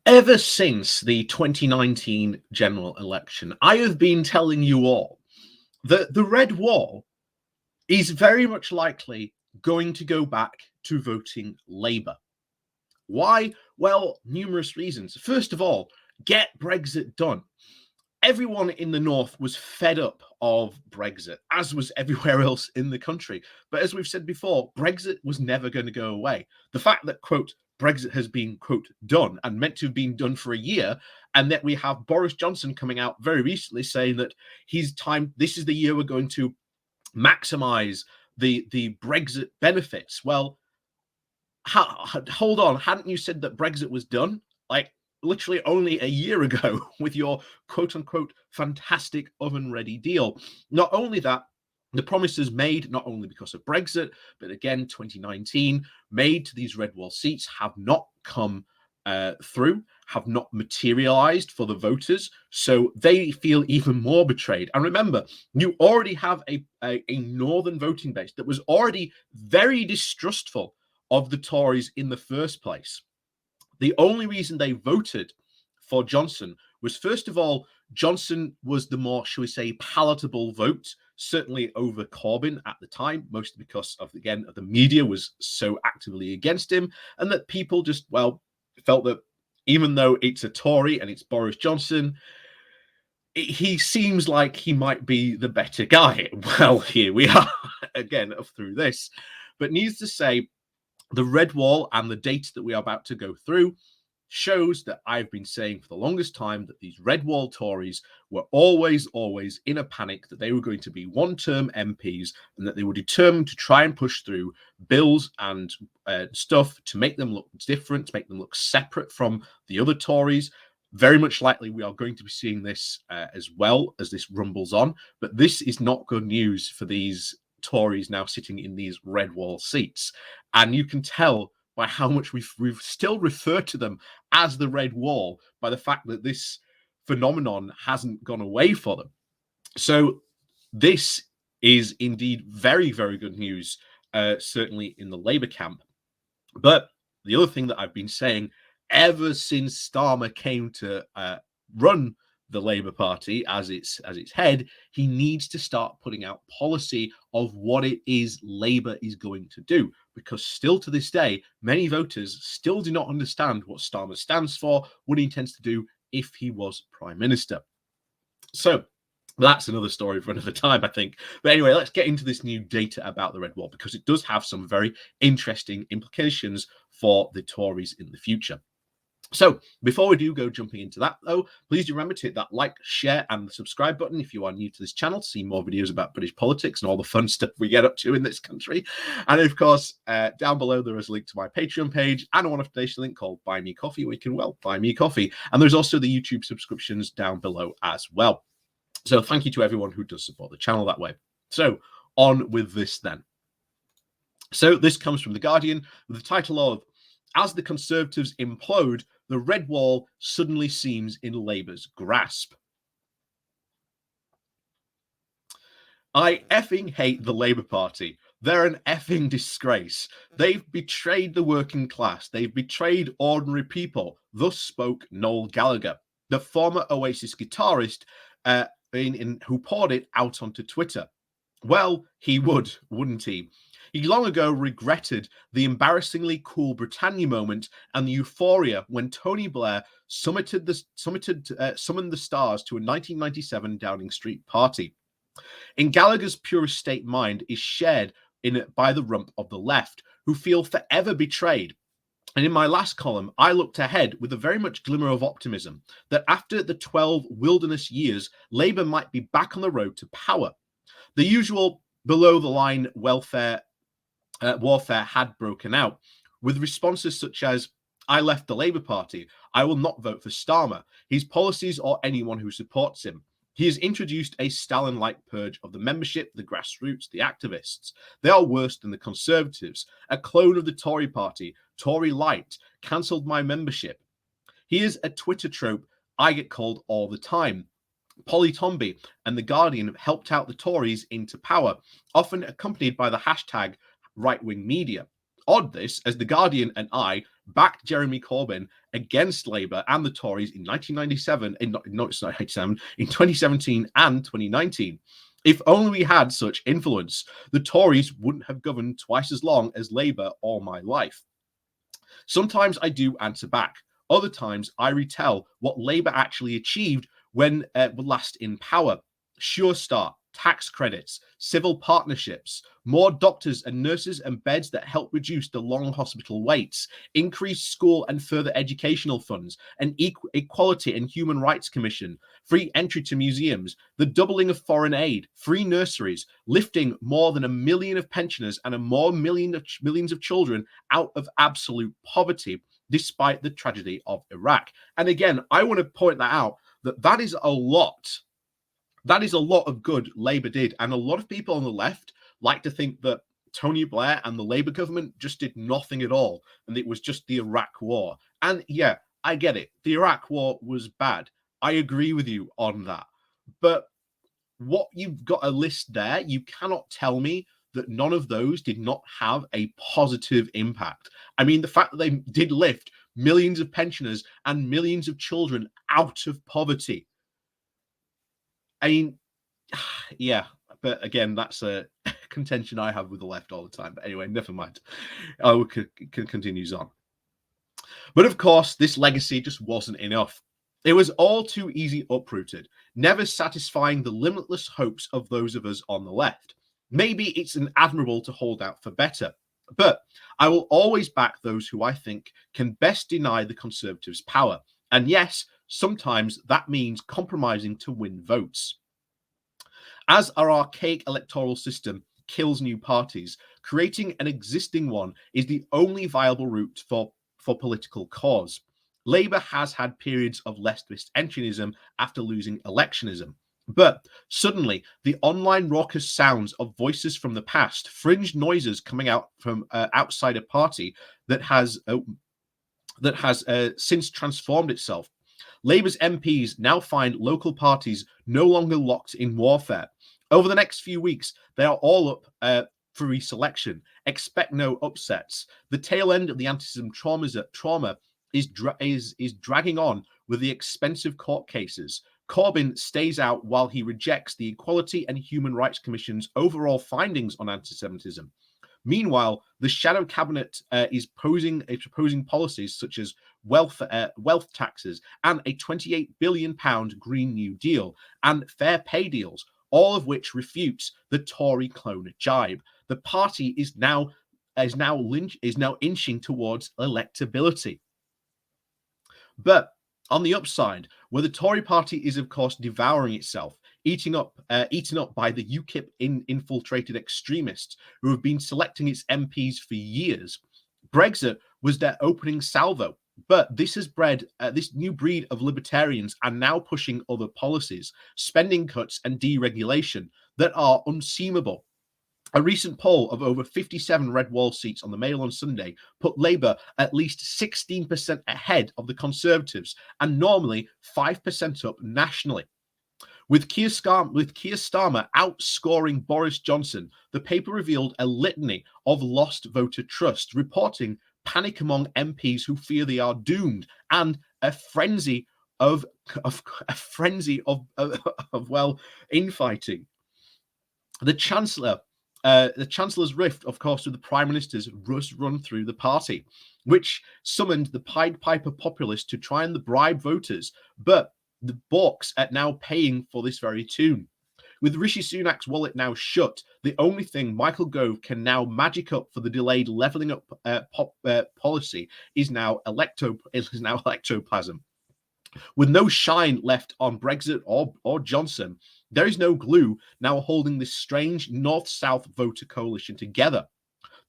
Ever since the 2019 general election, I have been telling you all that the red wall is very much likely going to go back to voting Labour. Why? Well, numerous reasons. First of all, get Brexit done. Everyone in the north was fed up of Brexit, as was everywhere else in the country. But as we've said before, Brexit was never going to go away. The fact that, quote, Brexit has been, quote, done and meant to have been done for a year, and that we have Boris Johnson coming out very recently saying that this is the year we're going to maximize the Brexit benefits. Well, hold on, hadn't you said that Brexit was done? Like, literally only a year ago with your quote-unquote fantastic oven-ready deal. Not only that, the promises made, not only because of Brexit, but again, 2019, made to these red wall seats have not come through, have not materialized for the voters. So they feel even more betrayed. And remember, you already have a northern voting base that was already very distrustful of the Tories in the first place. The only reason they voted for Johnson was, first of all, Johnson was the more, shall we say, palatable vote, certainly over Corbyn at the time, mostly because of, again, the media was so actively against him, and that people just, well, felt that even though it's a Tory and it's Boris Johnson, he seems like he might be the better guy. Well, here we are again through this. But needless to say, the red wall and the data that we are about to go through shows that I've been saying for the longest time that these red wall Tories were always in a panic that they were going to be one-term MPs and that they were determined to try and push through bills and stuff to make them look different, to make them look separate from the other Tories. Very much likely we are going to be seeing this as well as this rumbles on, but this is not good news for these Tories now sitting in these red wall seats. And you can tell by how much we've still referred to them as the red wall by the fact that this phenomenon hasn't gone away for them. So this is indeed very, very good news, certainly in the Labour camp. But the other thing that I've been saying ever since Starmer came to run the Labour Party as its head, he needs to start putting out policy of what it is Labour is going to do, because still to this day, many voters still do not understand what Starmer stands for, what he intends to do if he was Prime Minister. So that's another story for another time, I think. But anyway, let's get into this new data about the red wall, because it does have some very interesting implications for the Tories in the future. So before we do go jumping into that, though, please do remember to hit that like, share, and the subscribe button if you are new to this channel to see more videos about British politics and all the fun stuff we get up to in this country. And of course, down below there is a link to my Patreon page and a one-off donation link called Buy Me Coffee, where you can, well, buy me coffee. And there's also the YouTube subscriptions down below as well. So thank you to everyone who does support the channel that way. So on with this then. So this comes from The Guardian with the title of "As the Conservatives Implode, the Red Wall Suddenly Seems in Labour's Grasp." I effing hate the Labour Party. They're an effing disgrace. They've betrayed the working class. They've betrayed ordinary people. Thus spoke Noel Gallagher, the former Oasis guitarist who poured it out onto Twitter. Well, he would, wouldn't he? He long ago regretted the embarrassingly cool Britannia moment and the euphoria when Tony Blair summoned the stars to a 1997 Downing Street party. In Gallagher's purest state mind is shared by the rump of the left, who feel forever betrayed. And in my last column, I looked ahead with a very much glimmer of optimism that after the 12 wilderness years, Labour might be back on the road to power. The usual below-the-line warfare had broken out, with responses such as, "I left the Labour Party. I will not vote for Starmer, his policies, or anyone who supports him. He has introduced a Stalin-like purge of the membership, the grassroots, the activists. They are worse than the Conservatives. A clone of the Tory Party, Tory Light, cancelled my membership. He is a Twitter trope I get called all the time. Polly Tomby and The Guardian have helped out the Tories into power, often accompanied by the hashtag right-wing media. Odd this, as The Guardian and I backed Jeremy Corbyn against Labour and the Tories in 1997, in 2017 and 2019. If only we had such influence, the Tories wouldn't have governed twice as long as Labour all my life. Sometimes I do answer back. Other times I retell what Labour actually achieved when were last in power. Sure Start, tax credits, civil partnerships, more doctors and nurses and beds that help reduce the long hospital waits, increased school and further educational funds, an Equality and Human Rights Commission, free entry to museums, the doubling of foreign aid, free nurseries, lifting more than 1 million of pensioners and millions of children out of absolute poverty, despite the tragedy of Iraq. And again, I want to point that out, that is a lot. That is a lot of good Labour did. And a lot of people on the left like to think that Tony Blair and the Labour government just did nothing at all, and it was just the Iraq war. And yeah, I get it. The Iraq war was bad. I agree with you on that. But what you've got a list there, you cannot tell me that none of those did not have a positive impact. I mean, the fact that they did lift millions of pensioners and millions of children out of poverty. I mean, yeah, but again, that's a contention I have with the left all the time. But anyway, never mind. Continues on. But of course, this legacy just wasn't enough. It was all too easy uprooted, never satisfying the limitless hopes of those of us on the left. Maybe it's an admirable to hold out for better, but I will always back those who I think can best deny the Conservatives' power. And yes, sometimes that means compromising to win votes. As our archaic electoral system kills new parties, creating an existing one is the only viable route for political cause. Labour has had periods of leftist entryism after losing electionism. But suddenly, the online raucous sounds of voices from the past, fringe noises coming out from outside a party that has since transformed itself. Labour's MPs now find local parties no longer locked in warfare. Over the next few weeks, they are all up for reselection. Expect no upsets. The tail end of the anti-Semitism trauma is dragging on with the expensive court cases. Corbyn stays out while he rejects the Equality and Human Rights Commission's overall findings on anti-Semitism. Meanwhile, the shadow cabinet is proposing policies such as wealth taxes and a £28 billion Green New Deal and fair pay deals, all of which refutes the Tory clone jibe. The party is now inching towards electability. But on the upside, where the Tory party is, of course, devouring itself, eaten up by the UKIP infiltrated extremists who have been selecting its MPs for years. Brexit was their opening salvo, but this has bred this new breed of libertarians are now pushing other policies, spending cuts and deregulation that are unseemable. A recent poll of over 57 red wall seats on the Mail on Sunday put Labour at least 16% ahead of the Conservatives and normally 5% up nationally. With Keir Starmer outscoring Boris Johnson, the paper revealed a litany of lost voter trust, reporting panic among MPs who fear they are doomed and a frenzy of infighting. The Chancellor's rift, of course, with the Prime Minister's run through the party, which summoned the Pied Piper populists to try and bribe voters, but the balks are now paying for this very tune. With Rishi Sunak's wallet now shut, the only thing Michael Gove can now magic up for the delayed levelling up policy is now electoplasm. With no shine left on Brexit or Johnson, there is no glue now holding this strange north-south voter coalition together.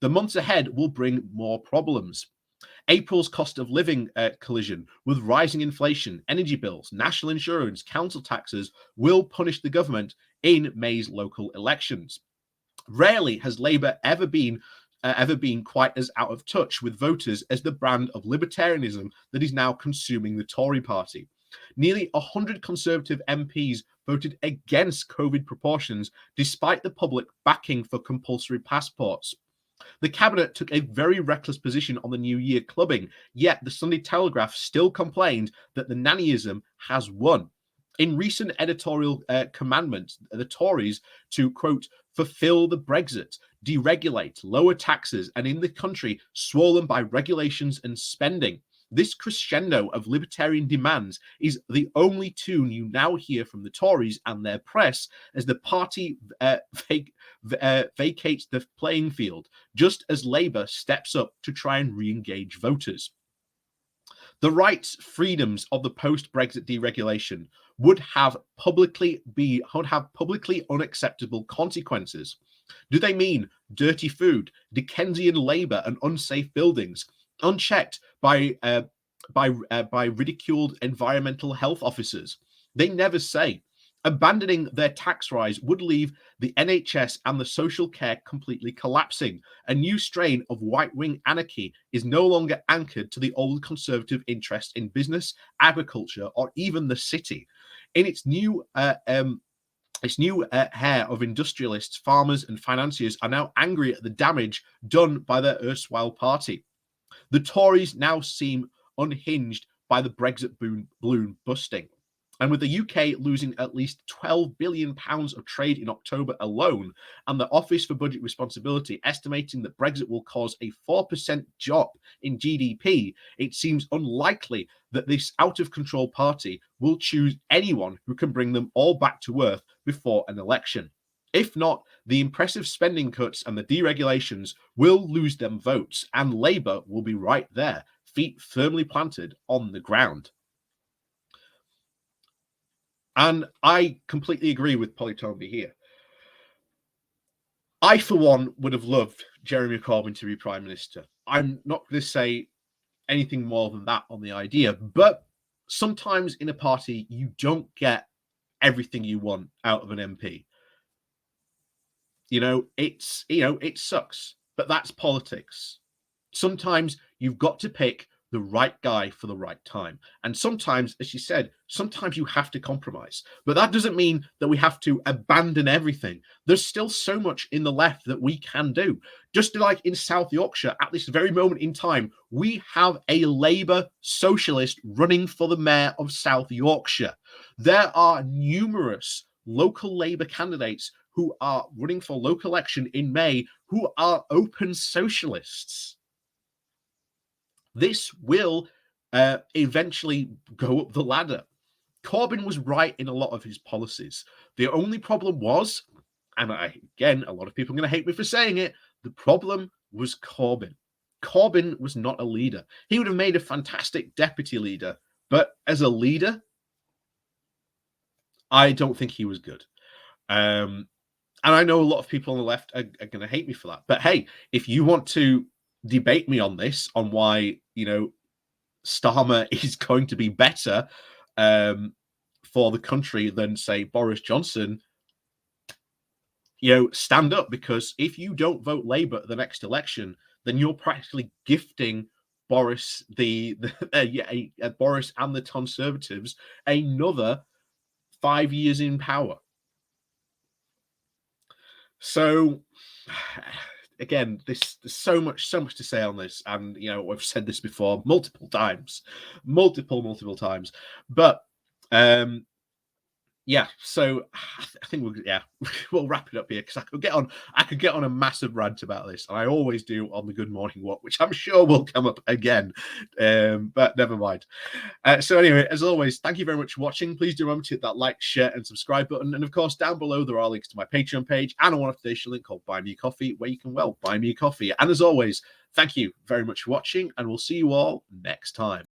The months ahead will bring more problems. April's cost of living collision with rising inflation, energy bills, national insurance, council taxes will punish the government in May's local elections. Rarely has Labour ever been quite as out of touch with voters as the brand of libertarianism that is now consuming the Tory party. Nearly 100 Conservative MPs voted against COVID proportions despite the public backing for compulsory passports. The cabinet took a very reckless position on the New Year clubbing, yet the Sunday Telegraph still complained that the nannyism has won. In recent editorial commandments, the Tories to, quote, fulfill the Brexit, deregulate, lower taxes, and in the country swollen by regulations and spending. This crescendo of libertarian demands is the only tune you now hear from the Tories and their press as the party vacates the playing field, just as Labour steps up to try and re-engage voters. The rights, freedoms of the post-Brexit deregulation would have publicly unacceptable consequences. Do they mean dirty food, Dickensian labour, and unsafe buildings, unchecked by ridiculed environmental health officers? They never say. Abandoning their tax rise would leave the NHS and the social care completely collapsing. A new strain of right-wing anarchy is no longer anchored to the old conservative interest in business, agriculture, or even the city. In its new hair of industrialists, farmers, and financiers are now angry at the damage done by their erstwhile party. The Tories now seem unhinged by the Brexit balloon busting. And with the UK losing at least £12 billion of trade in October alone, and the Office for Budget Responsibility estimating that Brexit will cause a 4% drop in GDP, it seems unlikely that this out-of-control party will choose anyone who can bring them all back to earth before an election. If not, the impressive spending cuts and the deregulations will lose them votes, and Labour will be right there, feet firmly planted on the ground. And I completely agree with Polytomby here. I, for one, would have loved Jeremy Corbyn to be Prime Minister. I'm not going to say anything more than that on the idea, but sometimes in a party, you don't get everything you want out of an MP. It sucks, but that's politics. Sometimes you've got to pick the right guy for the right time. And sometimes, as you said, sometimes you have to compromise. But that doesn't mean that we have to abandon everything. There's still so much in the left that we can do. Just like in South Yorkshire, at this very moment in time, we have a Labour socialist running for the mayor of South Yorkshire. There are numerous local Labour candidates who are running for local election in May who are open socialists. This will eventually go up the ladder. Corbyn was right in a lot of his policies. The only problem was, and again, a lot of people are going to hate me for saying it, the problem was Corbyn. Corbyn was not a leader. He would have made a fantastic deputy leader, but as a leader, I don't think he was good. And I know a lot of people on the left are going to hate me for that. But hey, if you want to debate me on this, on why, Starmer is going to be better for the country than, say, Boris Johnson, stand up, because if you don't vote Labour at the next election, then you're practically gifting Boris Boris and the Conservatives another 5 years in power. So again, there's so much to say on this, and I've said this before multiple times, but yeah, so I think we'll wrap it up here, because I could get on a massive rant about this, and I always do on the Good Morning Walk, which I'm sure will come up again, but never mind. So anyway, as always, thank you very much for watching. Please do remember to hit that like, share, and subscribe button, and of course down below there are links to my Patreon page and a one-off donation link called Buy Me Coffee, where you can buy me a coffee. And as always, thank you very much for watching, and we'll see you all next time.